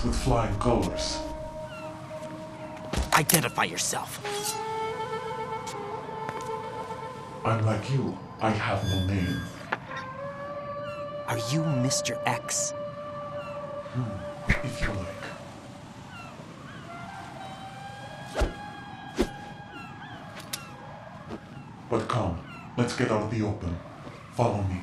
Ames with flying colors. Identify yourself. I'm like you. I have no name. Are you Mr. X? If you like. But come, let's get out of the open. Follow me.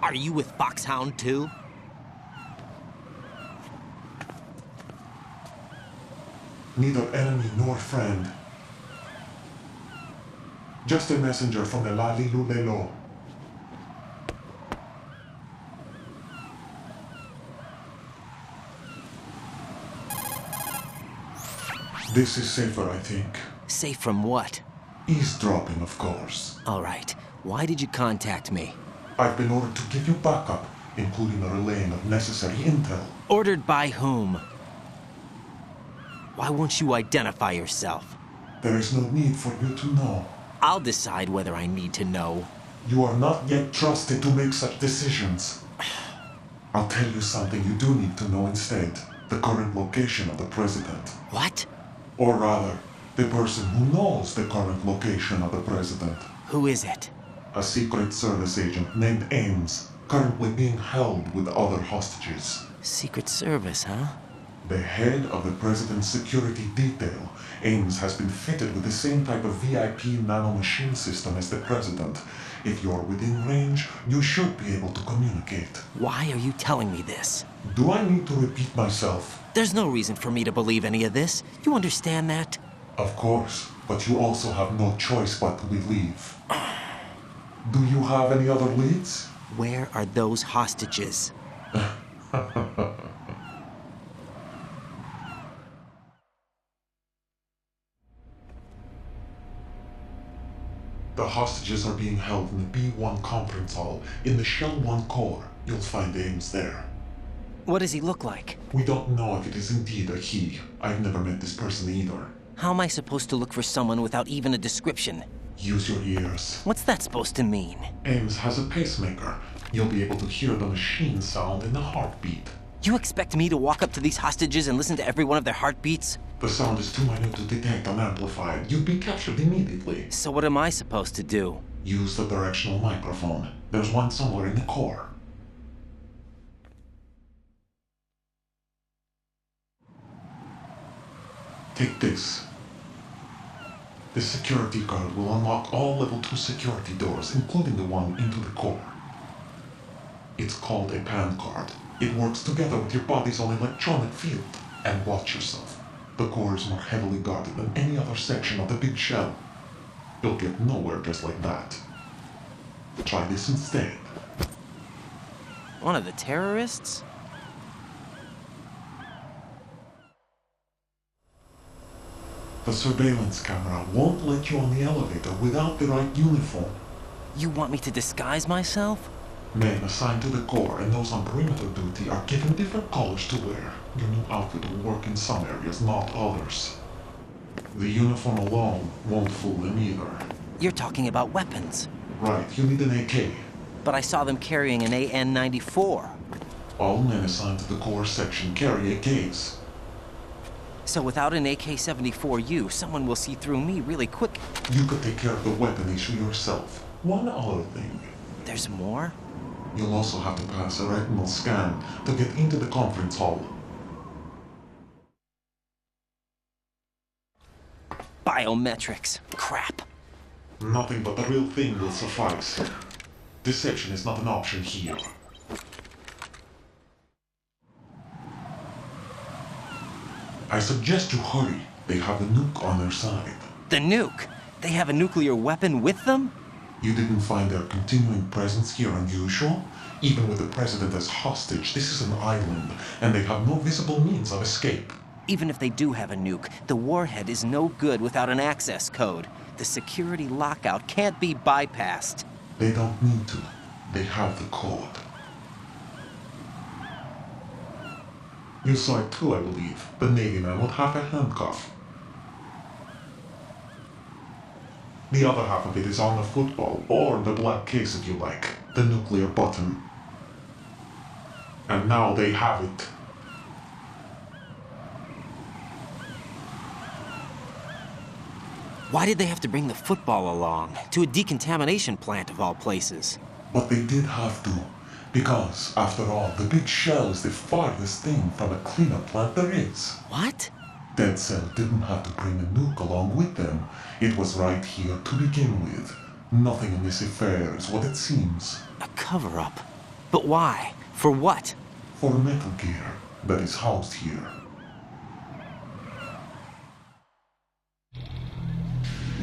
Are you with Foxhound too? Neither enemy nor friend. Just a messenger from the Lalilulelo. This is safer, I think. Safe from what? Eavesdropping, of course. All right. Why did you contact me? I've been ordered to give you backup, including a relaying of necessary intel. Ordered by whom? Why won't you identify yourself? There is no need for you to know. I'll decide whether I need to know. You are not yet trusted to make such decisions. I'll tell you something you do need to know instead. The current location of the president. What? Or rather, the person who knows the current location of the president. Who is it? A Secret Service agent named Ames, currently being held with other hostages. Secret Service, huh? The head of the president's security detail, Ames, has been fitted with the same type of VIP nanomachine system as the president. If you're within range, you should be able to communicate. Why are you telling me this? Do I need to repeat myself? There's no reason for me to believe any of this. You understand that? Of course, but you also have no choice but to believe. Do you have any other leads? Where are those hostages? The hostages are being held in the B1 conference hall in the Shell 1 core. You'll find Ames there. What does he look like? We don't know if it is indeed a he. I've never met this person either. How am I supposed to look for someone without even a description? Use your ears. What's that supposed to mean? Ames has a pacemaker. You'll be able to hear the machine sound in the heartbeat. You expect me to walk up to these hostages and listen to every one of their heartbeats? The sound is too minute to detect and amplify it. You'd be captured immediately. So what am I supposed to do? Use the directional microphone. There's one somewhere in the core. Take this. This security card will unlock all level 2 security doors, including the one into the core. It's called a PAN card. It works together with your body's own electronic field. And watch yourself. The core is more heavily guarded than any other section of the big shell. You'll get nowhere just like that. Try this instead. One of the terrorists? The surveillance camera won't let you on the elevator without the right uniform. You want me to disguise myself? Men assigned to the core and those on perimeter duty are given different colors to wear. Your new outfit will work in some areas, not others. The uniform alone won't fool them either. You're talking about weapons. Right, you need an AK. But I saw them carrying an AN-94. All men assigned to the core section carry AKs. So without an AK-74U, someone will see through me really quick. You could take care of the weapon issue yourself. One other thing. There's more? You'll also have to pass a retinal scan to get into the conference hall. Biometrics. Crap. Nothing but the real thing will suffice. Deception is not an option here. I suggest you hurry. They have the nuke on their side. The nuke? They have a nuclear weapon with them? You didn't find their continuing presence here unusual? Even with the president as hostage, this is an island, and they have no visible means of escape. Even if they do have a nuke, the warhead is no good without an access code. The security lockout can't be bypassed. They don't need to. They have the code. You saw it too, I believe. The Navy man with half a handcuff. The other half of it is on the football, or the black case if you like, the nuclear button. And now they have it. Why did they have to bring the football along? To a decontamination plant of all places. But they did have to, because, after all, the big shell is the farthest thing from a cleanup plant there is. What? Dead Cell didn't have to bring a nuke along with them. It was right here to begin with. Nothing in this affair is what it seems. A cover-up? But why? For what? For Metal Gear that is housed here.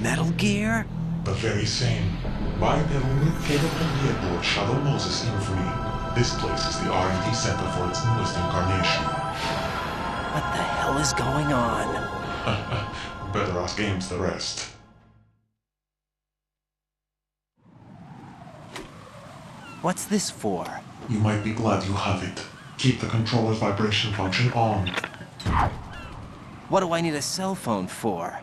Metal Gear? The very same. Bipedal nuke-capable vehicle Shadow Moses Infamy. This place is the R&D center for its newest incarnation. What the hell is going on? Better ask Ames the rest. What's this for? You might be glad you have it. Keep the controller's vibration function on. What do I need a cell phone for?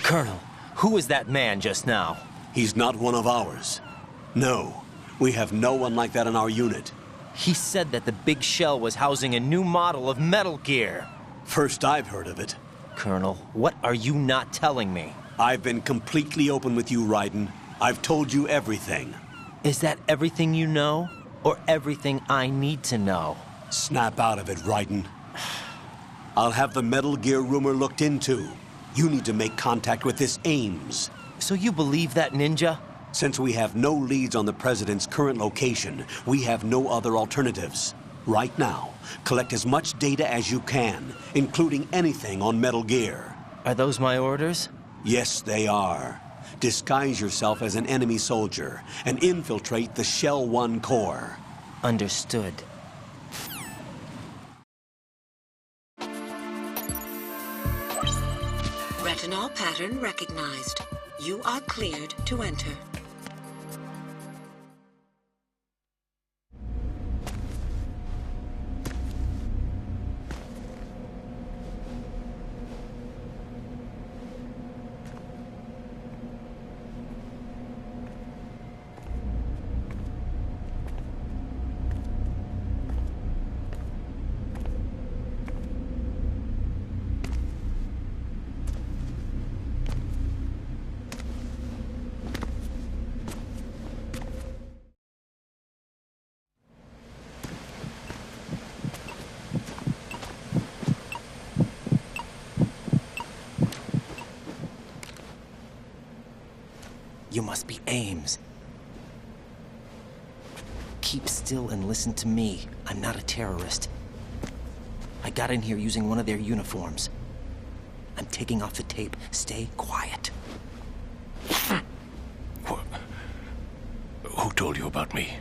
Colonel, who was that man just now? He's not one of ours. No, we have no one like that in our unit. He said that the big shell was housing a new model of Metal Gear. First I've heard of it. Colonel, what are you not telling me? I've been completely open with you, Raiden. I've told you everything. Is that everything you know? Or everything I need to know? Snap out of it, Raiden. I'll have the Metal Gear rumor looked into. You need to make contact with this Ames. So you believe that ninja? Since we have no leads on the President's current location, we have no other alternatives. Right now, collect as much data as you can, including anything on Metal Gear. Are those my orders? Yes, they are. Disguise yourself as an enemy soldier and infiltrate the Shell 1 core. Understood. Retinol pattern recognized. You are cleared to enter. You must be Ames. Keep still and listen to me. I'm not a terrorist. I got in here using one of their uniforms. I'm taking off the tape. Stay quiet. Who told you about me?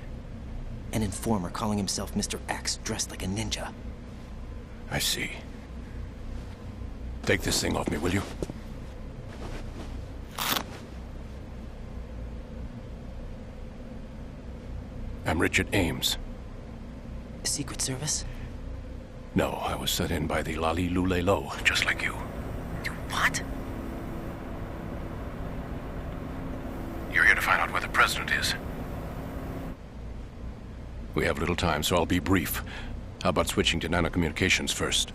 An informer calling himself Mr. X, dressed like a ninja. I see. Take this thing off me, will you? I'm Richard Ames. Secret Service? No, I was sent in by the Lali Lule Lo, just like you. What? You're here to find out where the president is. We have little time, so I'll be brief. How about switching to nanocommunications first?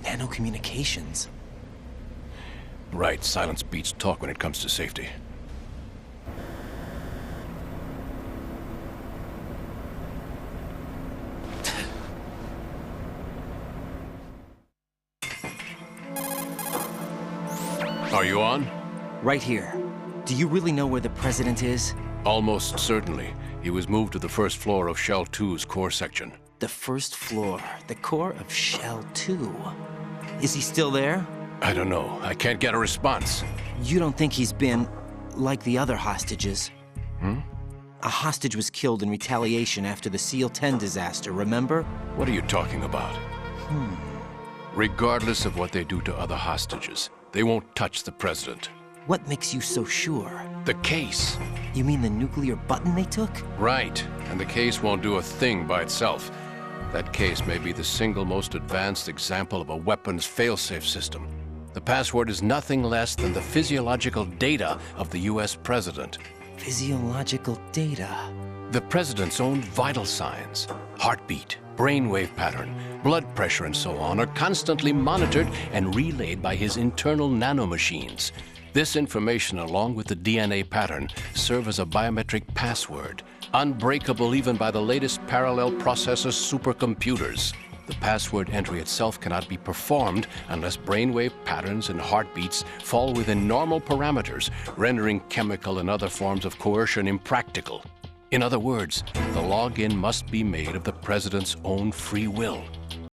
Nanocommunications? Right, silence beats talk when it comes to safety. Are you on? Right here. Do you really know where the president is? Almost certainly. He was moved to the first floor of Shell 2's core section. The first floor, the core of Shell 2. Is he still there? I don't know. I can't get a response. You don't think he's been like the other hostages? A hostage was killed in retaliation after the SEAL 10 disaster, remember? What are you talking about? Regardless of what they do to other hostages, they won't touch the president. What makes you so sure? The case. You mean the nuclear button they took? Right. And the case won't do a thing by itself. That case may be the single most advanced example of a weapons failsafe system. The password is nothing less than the physiological data of the US president. Physiological data? The president's own vital signs, heartbeat, brainwave pattern, blood pressure, and so on, are constantly monitored and relayed by his internal nanomachines. This information, along with the DNA pattern, serve as a biometric password, unbreakable even by the latest parallel processor supercomputers. The password entry itself cannot be performed unless brainwave patterns and heartbeats fall within normal parameters, rendering chemical and other forms of coercion impractical. In other words, the login must be made of the president's own free will.